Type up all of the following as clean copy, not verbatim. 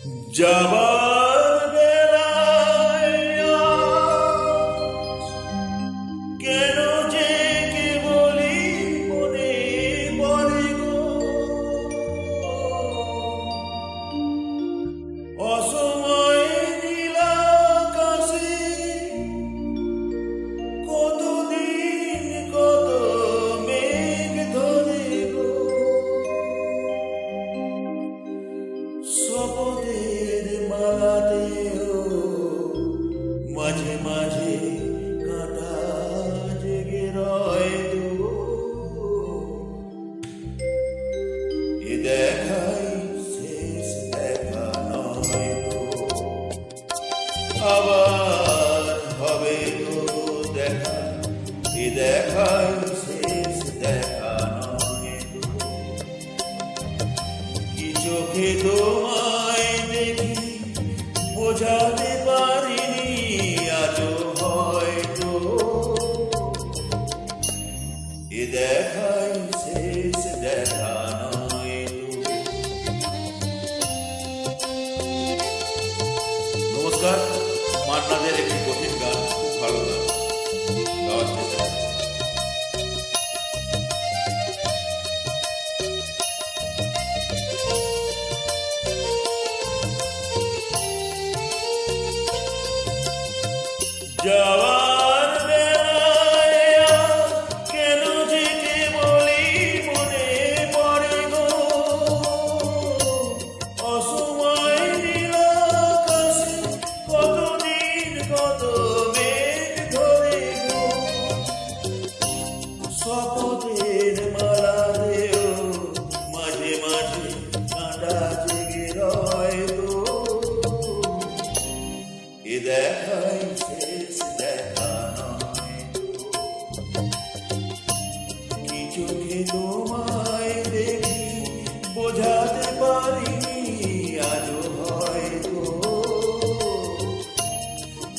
যাবার বেলায় কেন যে কেবলই মনে পড়ে গো, অসময়ে নীল আকাশে কতদিন কত মেঘ ধরে গো, শপথের মালাতেও মাঝে মাঝে কাঁটা জেগে রয় গো, এ দেখাই শেষ দেখা নয় গো, আবার হবে গো দেখা, এ দেখাই শেষ দেখা নয় গো, কি চোখে তোমায় দেখি বোঝাতে পারিনি আজও হয়তো, এ দেখাই শেষ দেখা নয় তো। নমস্কার, মান্নাদের একটি কঠিন গান, খুব ভালো গান, গাওয়ার চেষ্টা করছি। যাওয়ার বেলায় কেন যে কেবলই মনে পড়ে গো, অসময়ে নীল আকাশে কতদিন কত মেঘ ধরে গো, শপথের মালাতেও মাঝে মাঝে কাঁটা জেগে রয় গো, এ দেখাই শেষ দেখা নয় গো, কি চোখে তোমায় দেখি বোঝাতে পারিনি আজও হয়তো,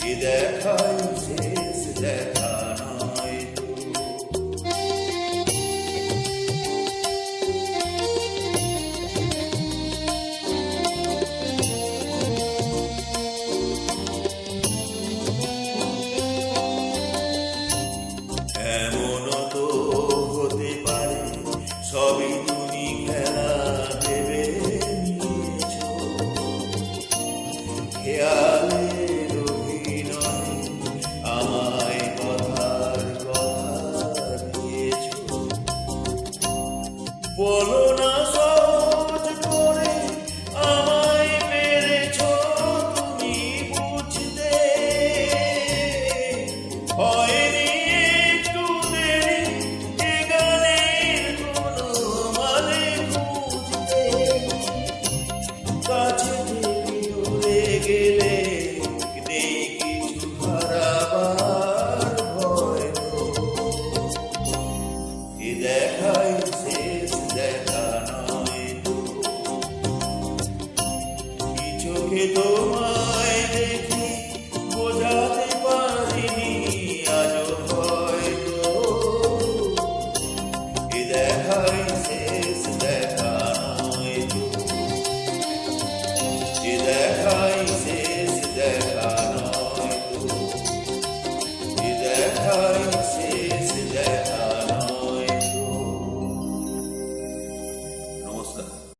এ দেখাই শেষ দেখা নয় তো। এমনও তো হতে পারে সবই তুমি খেলা ভেবে নিয়েছ, খেয়ালের অভিনয়ে আমায় কথার কথা দিয়েছ, বলো না সহজ করে আমায় পেরেছ তুমি বুঝতে, হয়নি একটু দেরি এ গানের কোনো মানে খুঁজতে, কাছে থেকে উড়ে গেলে নেই কিছু হারাবার ভয় গো, এ দেখাই শেষ দেখা নয় তো, কি চোখে তোমায় দেখি